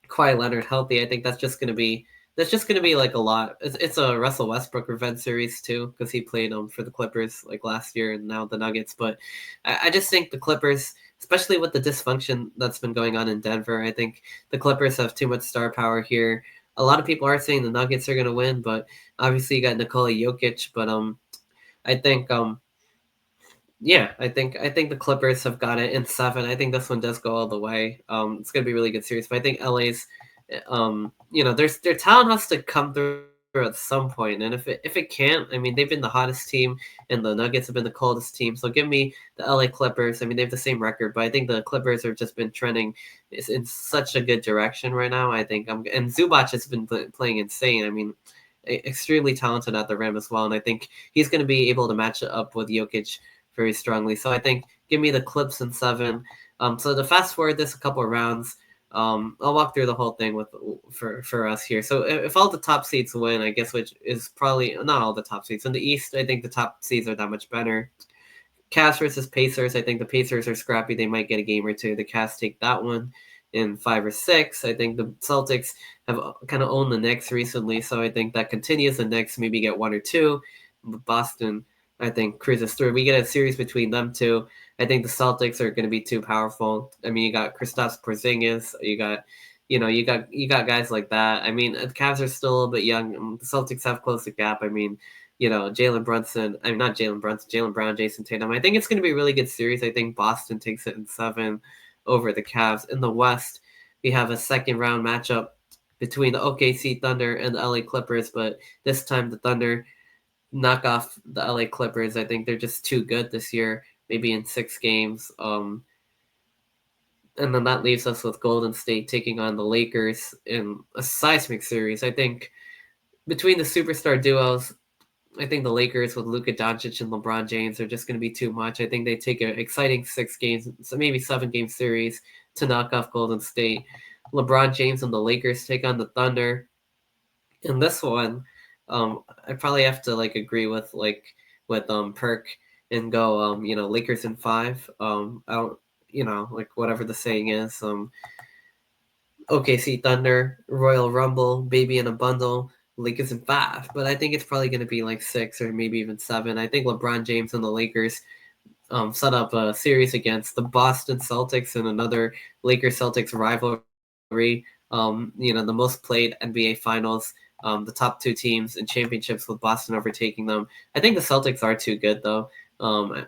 Kawhi Leonard healthy, I think that's just gonna be like a lot. It's a Russell Westbrook revenge series too, because he played for the Clippers like last year and now the Nuggets. But I just think the Clippers, especially with the dysfunction that's been going on in Denver, I think the Clippers have too much star power here. A lot of people are saying the Nuggets are gonna win, but obviously you got Nikola Jokic. But I think yeah, I think the Clippers have got it in 7. I think this one does go all the way. It's gonna be a really good series, but I think LA's, their talent has to come through at some point, and if it can't, I mean, they've been the hottest team, and the Nuggets have been the coldest team. So give me the LA Clippers. I mean, they have the same record, but I think the Clippers have just been trending in such a good direction right now. I think and Zubac has been playing insane. I mean, extremely talented at the rim as well, and I think he's going to be able to match it up with Jokic very strongly. So I think give me the Clips in 7. So to fast forward this a couple of rounds, I'll walk through the whole thing for us here. So if all the top seeds win, I guess, which is probably not all the top seeds in the East, I think the top seeds are that much better. Cavs versus Pacers. I think the Pacers are scrappy. They might get a game or two. The Cavs take that one in 5 or 6. I think the Celtics have kind of owned the Knicks recently, so I think that continues. The Knicks maybe get 1 or 2. Boston, I think, cruises through. We get a series between them two. I think the Celtics are going to be too powerful. I mean, you got Kristaps Porzingis. You got guys like that. I mean, the Cavs are still a little bit young. The Celtics have closed the gap. I mean, Jalen Brunson. I'm not Jalen Brunson. Jalen Brown, Jason Tatum. I think it's going to be a really good series. I think Boston takes it in 7 over the Cavs. In the West, we have a second round matchup between the OKC Thunder and the LA Clippers, but this time the Thunder knock off the LA Clippers. I think they're just too good this year, maybe in 6 games. And then that leaves us with Golden State taking on the Lakers in a seismic series. I think between the superstar duos, I think the Lakers with Luka Doncic and LeBron James are just going to be too much. I think they take an exciting 6 games, so maybe 7-game series to knock off Golden State. LeBron James and the Lakers take on the Thunder. In this one, I probably have to agree with Perk and go Lakers in 5. I don't whatever the saying is. OKC Thunder, Royal Rumble, Baby in a Bundle, Lakers in 5. But I think it's probably going to be like 6 or maybe even 7. I think LeBron James and the Lakers set up a series against the Boston Celtics in another Lakers-Celtics rivalry. The most played NBA Finals, the top 2 teams in championships with Boston overtaking them. I think the Celtics are too good, though.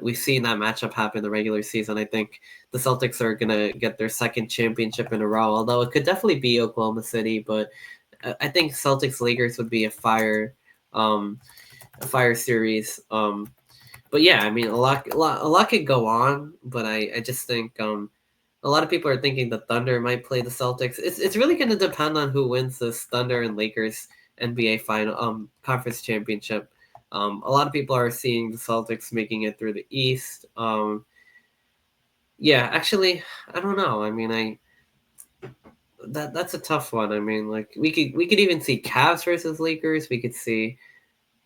We've seen that matchup happen in the regular season. I think the Celtics are going to get their second championship in a row, although it could definitely be Oklahoma City, but I think Celtics Lakers would be a fire series. But yeah, I mean, a lot could go on, but I just think a lot of people are thinking the Thunder might play the Celtics. It's really going to depend on who wins this Thunder and Lakers NBA final conference championship. A lot of people are seeing the Celtics making it through the East. Yeah, actually, I don't know. I mean, that's a tough one. I mean, like we could even see Cavs versus Lakers. We could see,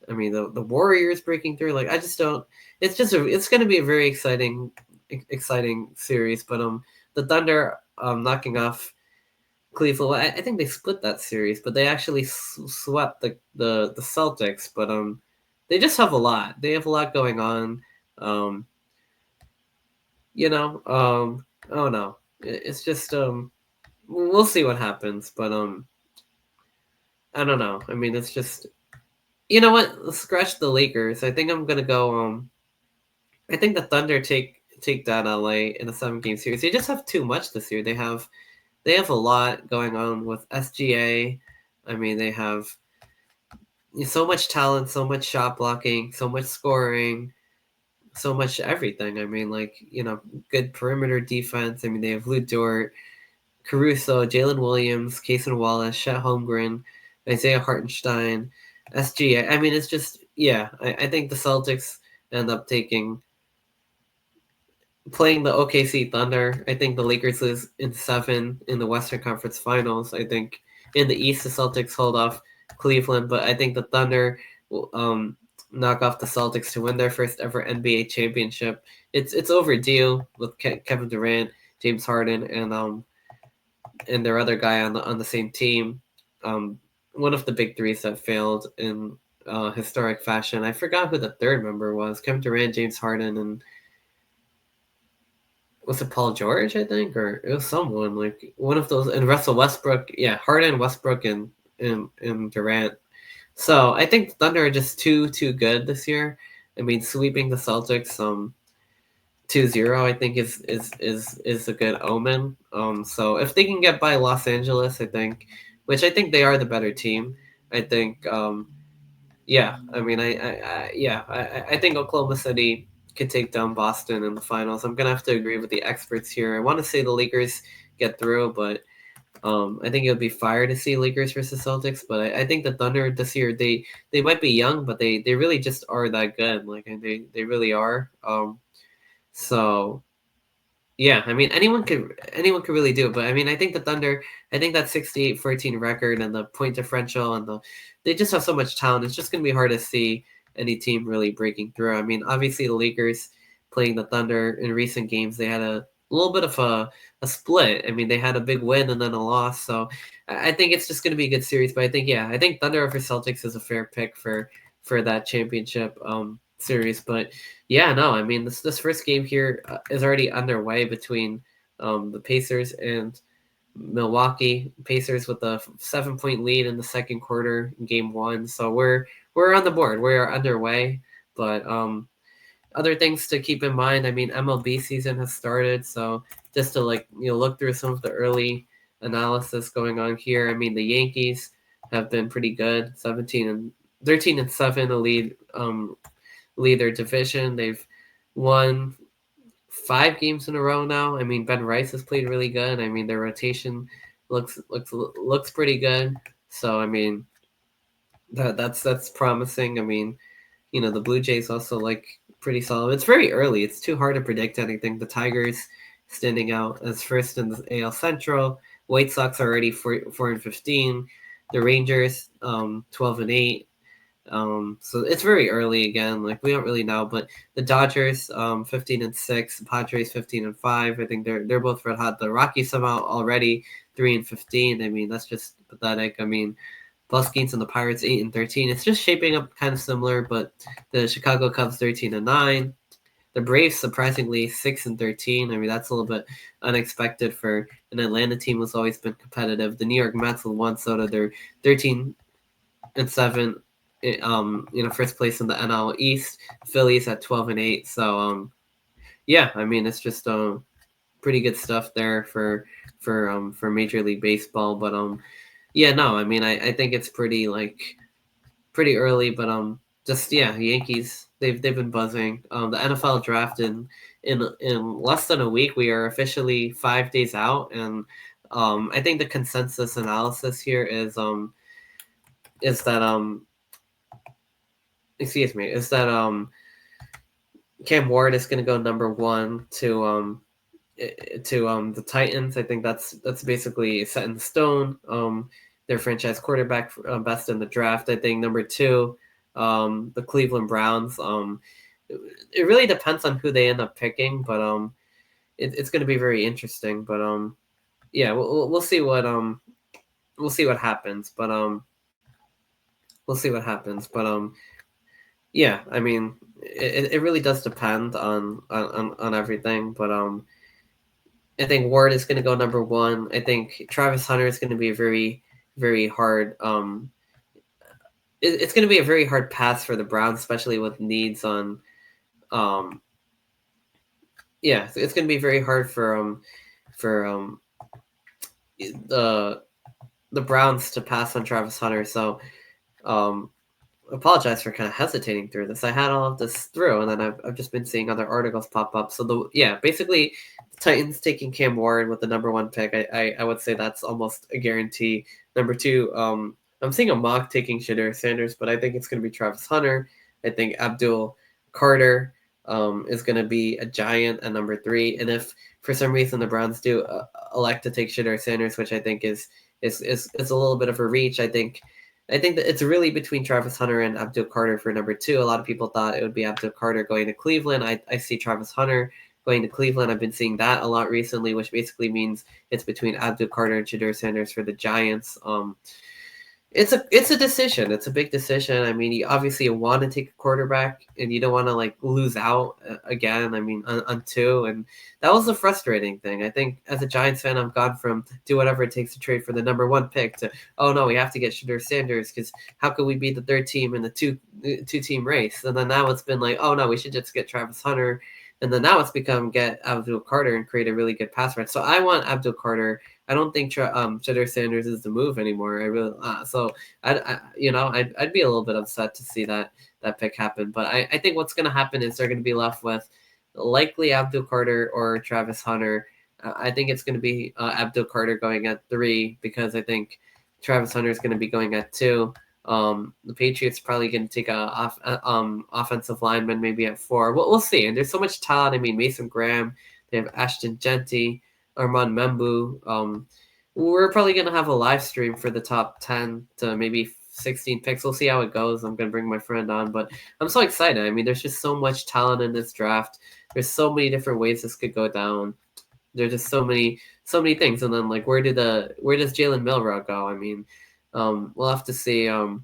I mean, the Warriors breaking through. Like I just don't. It's going to be a very exciting series. But the Thunder knocking off Cleveland. Well, I think they split that series, but they actually swept the Celtics. But they just have a lot. They have a lot going on. I don't know. It's just we'll see what happens. But I don't know. I mean, it's just, you know what? Let's scratch the Lakers. I think I'm gonna go. I think the Thunder take down LA in a 7-game series. They just have too much this year. They have a lot going on with SGA. I mean, they have so much talent, so much shot blocking, so much scoring, so much everything. I mean, like, good perimeter defense. I mean, they have Lou Dort, Caruso, Jalen Williams, Cason Wallace, Chet Holmgren, Isaiah Hartenstein, SGA. I mean, it's just, yeah, I think the Celtics end up playing the OKC Thunder. I think the Lakers lose in 7 in the Western Conference Finals. I think in the East, the Celtics hold off Cleveland, but I think the Thunder will knock off the Celtics to win their first ever NBA championship. It's overdue with Kevin Durant, James Harden, and their other guy on the same team. One of the big threes that failed in historic fashion. I forgot who the third member was. Kevin Durant, James Harden, and was it Paul George, I think, or it was someone like one of those, and Russell Westbrook. Yeah, Harden, Westbrook, and Durant. So I think Thunder are just too good this year. I mean, sweeping the Celtics 2-0, I think is a good omen. So if they can get by Los Angeles, I think, which I think they are the better team. I think yeah, I mean, I think Oklahoma City could take down Boston in the finals. I'm gonna have to agree with the experts here. I want to say the Lakers get through, but I think it would be fire to see Lakers versus Celtics. But I think the Thunder this year, they might be young, but they really just are that good. Like they really are. So yeah, I mean anyone could really do it, but I mean I think the Thunder, I think that 68-14 record and the point differential and they just have so much talent. It's just gonna be hard to see any team really breaking through. I mean, obviously the Lakers playing the Thunder in recent games, they had a little bit of a split. I mean, they had a big win and then a loss. So I think it's just gonna be a good series. But I think Thunder over Celtics is a fair pick for that championship series. But yeah, no, I mean this first game here is already underway between the Pacers and Milwaukee. Pacers with a 7-point lead in the second quarter, game 1. So we're on the board. We are underway. But other things to keep in mind. I mean, MLB season has started, so just to look through some of the early analysis going on here. I mean, the Yankees have been pretty good, 13-7, lead their division. They've won 5 games in a row now. I mean, Ben Rice has played really good. I mean, their rotation looks pretty good. So I mean, that's promising. I mean, the Blue Jays also pretty solid. It's very early. It's too hard to predict anything. The Tigers standing out as first in the AL Central. White Sox are already 4-15. The Rangers 12-8. So it's very early again. Like we don't really know, but the Dodgers, 15-6, the Padres 15-5. I think they're both red hot. The Rockies somehow already 3-15. I mean, that's just pathetic. I mean, Buskins and the Pirates 8-13. It's just shaping up kind of similar, but the Chicago Cubs 13-9. The Braves surprisingly 6-13. I mean, that's a little bit unexpected for an Atlanta team who's always been competitive. The New York Mets with Juan Soto, they're 13-7. First place in the NL East. Phillies at 12-8. So yeah, I mean, it's just pretty good stuff there for Major League Baseball. But yeah, no, I mean, I think it's pretty early, but just yeah, Yankees they've been buzzing. The NFL draft in less than a week. We are officially 5 days out, and I think the consensus analysis here is that Cam Ward is going to go number 1 to the Titans. I think that's basically set in stone. Their franchise quarterback best in the draft. I think number 2, the Cleveland Browns. It really depends on who they end up picking, but it's going to be very interesting. But yeah, we'll see what happens. But we'll see what happens. But yeah, I mean, it really does depend on everything. But I think Ward is going to go number 1. I think Travis Hunter is going to be a very, very hard. It's going to be a very hard pass for the Browns, especially with needs on. Yeah, it's going to be very hard for the Browns to pass on Travis Hunter. So apologize for kind of hesitating through this. I had all of this through, and then I've just been seeing other articles pop up. So basically, the Titans taking Cam Ward with the number 1 pick. I would say that's almost a guarantee. Number 2, I'm seeing a mock taking Shedeur Sanders, but I think it's going to be Travis Hunter. I think Abdul Carter is going to be a Giant at number 3. And if for some reason the Browns do elect to take Shedeur Sanders, which I think is a little bit of a reach, I think that it's really between Travis Hunter and Abdul Carter for number 2. A lot of people thought it would be Abdul Carter going to Cleveland. I see Travis Hunter going to Cleveland. I've been seeing that a lot recently, which basically means it's between Abdul Carter and Shedeur Sanders for the Giants. It's a decision. It's a big decision. I mean, you obviously want to take a quarterback, and you don't want to lose out again. I mean, on 2, and that was a frustrating thing. I think as a Giants fan, I've gone from do whatever it takes to trade for the number 1 pick to no, we have to get Shedeur Sanders because how could we be the 3rd team in the two team race? And then now it's been oh no, we should just get Travis Hunter, and then now it's become get Abdul Carter and create a really good pass rush. So I want Abdul Carter. I don't think Shedeur Sanders is the move anymore. I really so I'd be a little bit upset to see that pick happen. But I think what's going to happen is they're going to be left with likely Abdul Carter or Travis Hunter. I think it's going to be Abdul Carter going at 3 because I think Travis Hunter is going to be going at 2. The Patriots probably going to take a offensive lineman maybe at 4. We'll see. And there's so much talent. I mean, Mason Graham. They have Ashton Genty. Armand Membu. We're probably going to have a live stream for the top 10 to maybe 16 picks. We'll see how it goes. I'm going to bring my friend on, but I'm so excited. I mean, there's just so much talent in this draft. There's so many different ways this could go down. There's just so many things. And then where does Jalen Milroe go? I mean, we'll have to see. We'll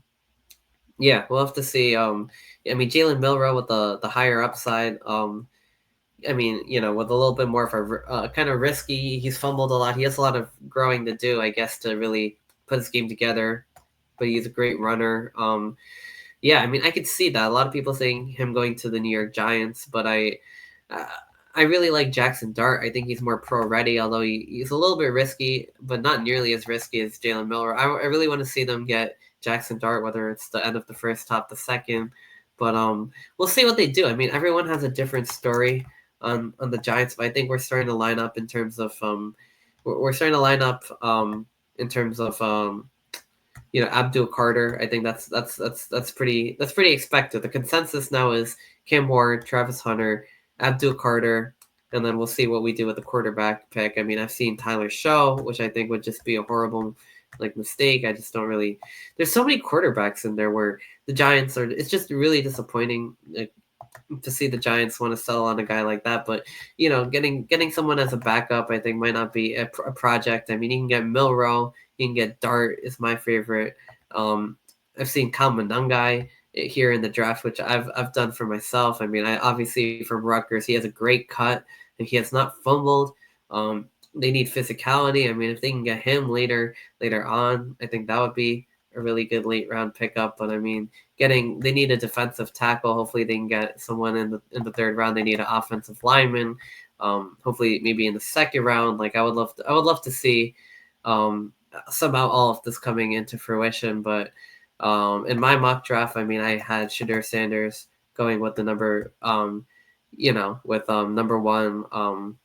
have to see. I mean, Jalen Milroe with the higher upside. I mean, with a little bit more of a kind of risky. He's fumbled a lot. He has a lot of growing to do, I guess, to really put his game together. But he's a great runner. Yeah, I mean, I could see that. A lot of people saying him going to the New York Giants, but I really like Jackson Dart. I think he's more pro-ready, although he's a little bit risky, but not nearly as risky as Jalen Milroe. I really want to see them get Jackson Dart, whether it's the end of the first, top the second. But we'll see what they do. I mean, everyone has a different story on the Giants, but I think we're starting to line up in terms of Abdul Carter. I think that's pretty expected. The consensus now is Cam Ward, Travis Hunter, Abdul Carter, and then we'll see what we do with the quarterback pick. I mean, I've seen Tyler Show, which I think would just be a horrible like mistake. I just don't really. There's so many quarterbacks in there where the Giants are. It's just really disappointing. Like, to see the Giants want to sell on a guy like that. But getting someone as a backup, I think might not be a project. I mean, you can get Milrow, you can get Dart is my favorite. I've seen Kalmanungai here in the draft, which I've done for myself. I mean, I obviously from Rutgers, he has a great cut and he has not fumbled. They need physicality. I mean, if they can get him later on, I think that would be a really good late round pickup. But I mean, they need a defensive tackle. Hopefully they can get someone in the third round. They need an offensive lineman. Hopefully maybe in the second round. Like I would love to see somehow all of this coming into fruition. But in my mock draft, I mean, I had Shadur Sanders going with the number with number one. I'm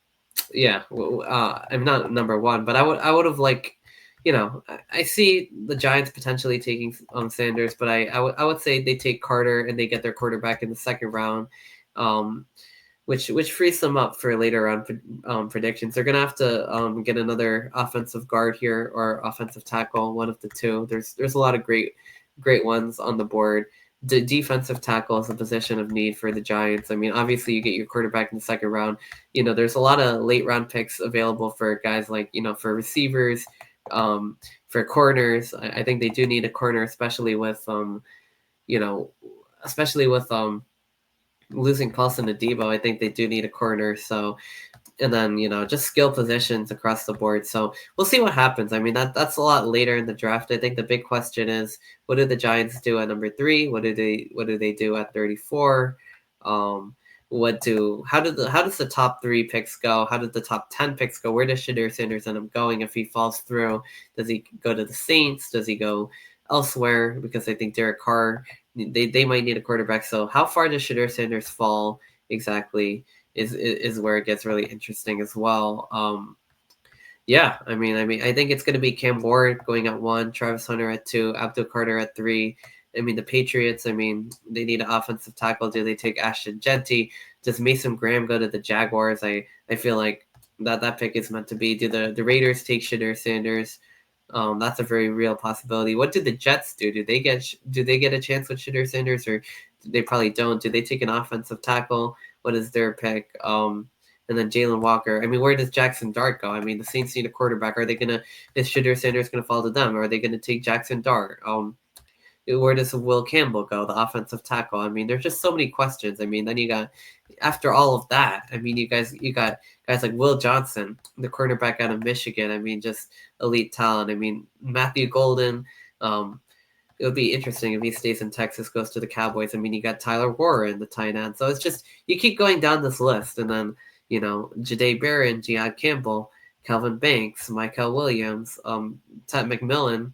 not number one, but I would have I see the Giants potentially taking Sanders, but I would say they take Carter and they get their quarterback in the second round, which frees them up for later round predictions. They're gonna have to get another offensive guard here or offensive tackle, one of the two. There's a lot of great ones on the board. The defensive tackle is a position of need for the Giants. I mean, obviously you get your quarterback in the second round. There's a lot of late round picks available for guys like, for receivers, for corners. I think they do need a corner, especially with losing Paulson to Debo. I think they do need a corner. So, and then just skill positions across the board. So we'll see what happens. I mean, that's a lot later in the draft. I think the big question is, what do the Giants do at number 3? What do they do at 34? How does the top 3 picks go? How did the top 10 picks go? Where does Shadur Sanders end up going if he falls through? Does he go to the Saints? Does he go elsewhere? Because I think Derek Carr, they might need a quarterback. So how far does Shadur Sanders fall exactly is where it gets really interesting as well. I think it's going to be Cam Ward going at 1, Travis Hunter at 2, Abdul Carter at 3. I mean, the Patriots, they need an offensive tackle. Do they take Ashton Genty? Does Mason Graham go to the Jaguars? I feel like that pick is meant to be. Do the Raiders take Shadur Sanders? That's a very real possibility. What do the Jets do? Do they get a chance with Shadur Sanders, or they probably don't? Do they take an offensive tackle? What is their pick? And then Jalen Walker. I mean, where does Jackson Dart go? I mean, the Saints need a quarterback. Is Shadur Sanders gonna fall to them? Or are they gonna take Jackson Dart? Where does Will Campbell go, the offensive tackle? I mean, there's just so many questions. I mean, then you got, after all of that, I mean, you got guys like Will Johnson, the cornerback out of Michigan. I mean, just elite talent. I mean, Matthew Golden. It would be interesting if he stays in Texas, goes to the Cowboys. I mean, you got Tyler Warren, the tight end. So it's just, you keep going down this list. And then, Jahdae Barron, Giad Campbell, Calvin Banks, Michael Williams, Ted McMillan,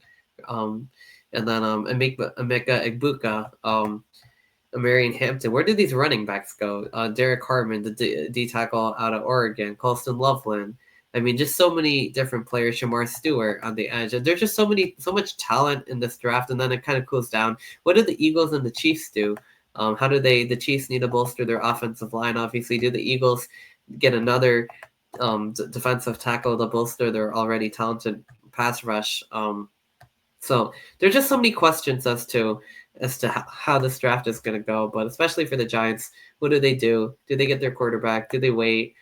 and then Emeka Egbuka, Marion Hampton. Where did these running backs go? Derek Harmon, the D tackle out of Oregon, Colston Loveland. I mean, just so many different players. Shamar Stewart on the edge. There's just so much talent in this draft, and then it kind of cools down. What do the Eagles and the Chiefs do? How do the Chiefs need to bolster their offensive line? Obviously, do the Eagles get another defensive tackle to bolster their already talented pass rush? So there's just so many questions as to how this draft is going to go. But especially for the Giants, what do they do? Do they get their quarterback? Do they wait?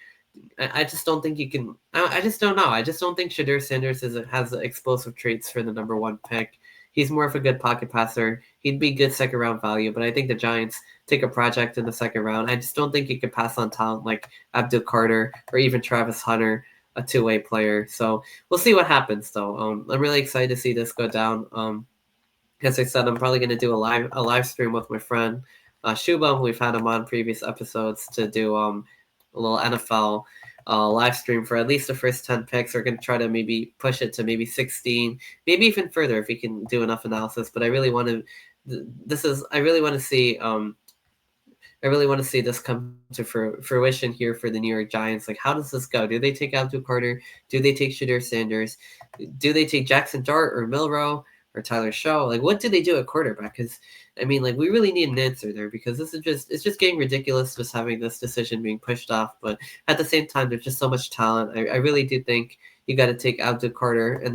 I just don't think you can. I just don't know. I just don't think Shadur Sanders has explosive traits for the number 1 pick. He's more of a good pocket passer. He'd be good second round value, but I think the Giants take a project in the second round. I just don't think you could pass on talent like Abdul Carter or even Travis Hunter, a 2-way player. So we'll see what happens, though. I'm really excited to see this go down. As I said, I'm probably going to do a live stream with my friend Shubham. We've had him on previous episodes to do a little NFL live stream for at least the first 10 picks. We're going to try to maybe push it to maybe 16, maybe even further if we can do enough analysis. But I really want to. I really want to see. I really want to see this come to fruition here for the New York Giants. Like, how does this go? Do they take Abdul Carter? Do they take Shadur Sanders? Do they take Jackson Dart or Milrow or Tyler Shaw? Like, what do they do at quarterback? Because, I mean, like, we really need an answer there, because it's just getting ridiculous just having this decision being pushed off. But at the same time, there's just so much talent. I really do think you got to take Abdul Carter, and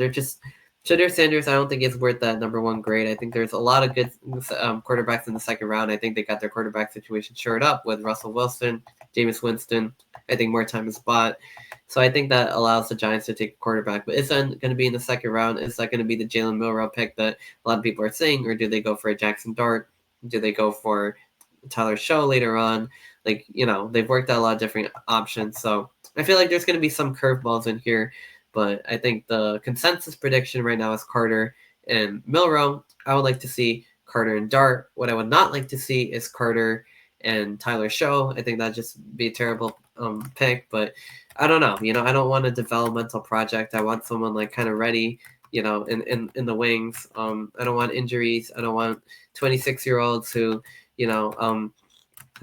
Shadir Sanders, I don't think is worth that number one grade. I think there's a lot of good quarterbacks in the second round. I think they got their quarterback situation shored up with Russell Wilson, Jameis Winston. I think more time is bought. So I think that allows the Giants to take a quarterback. But is that going to be in the second round? Is that going to be the Jalen Milroe pick that a lot of people are saying? Or do they go for a Jackson Dart? Do they go for Tyler Show later on? Like, they've worked out a lot of different options. So I feel like there's going to be some curveballs in here. But I think the consensus prediction right now is Carter and Milroe. I would like to see Carter and Dart. What I would not like to see is Carter and Tyler Show. I think that'd just be a terrible pick. But I don't know. I don't want a developmental project. I want someone like kind of ready, in the wings. I don't want injuries. I don't want 26-year-olds who,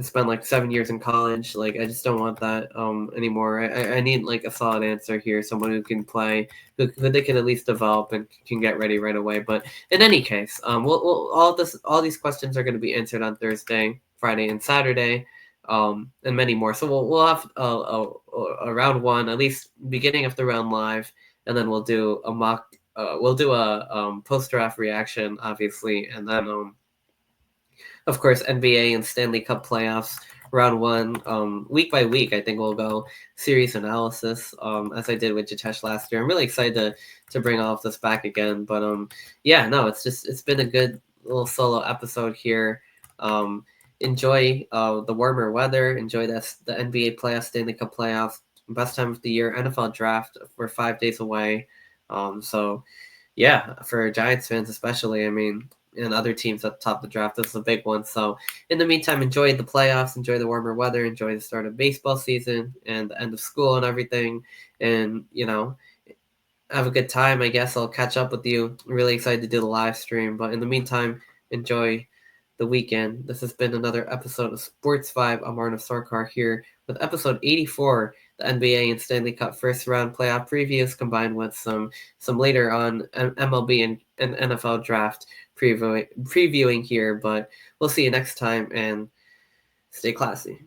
spent like 7 years in college. Like I just don't want that anymore. I need like a solid answer here, someone who can play, who they can at least develop and can get ready right away. But in any case, we'll all these questions are going to be answered on Thursday, Friday, and Saturday, and many more. So we'll have a round one, at least beginning of the round live, and then we'll do a mock. We'll do a post draft reaction, obviously, and then of course, NBA and Stanley Cup playoffs, round one, week by week. I think we'll go series analysis, as I did with Jitesh last year. I'm really excited to bring all of this back again. But yeah, no, it's been a good little solo episode here. Enjoy the warmer weather. Enjoy the NBA playoffs, Stanley Cup playoffs. Best time of the year. NFL draft. We're 5 days away. So yeah, for Giants fans especially, I mean, and other teams at the top of the draft, this is a big one. So in the meantime, enjoy the playoffs, enjoy the warmer weather, enjoy the start of baseball season and the end of school and everything. And, have a good time. I guess I'll catch up with you. I'm really excited to do the live stream. But in the meantime, enjoy the weekend. This has been another episode of Sports Vibe. I'm Arnav Sarkar here with episode 84, the NBA and Stanley Cup first round playoff previews combined with some later on MLB and NFL draft previewing here. But we'll see you next time and stay classy.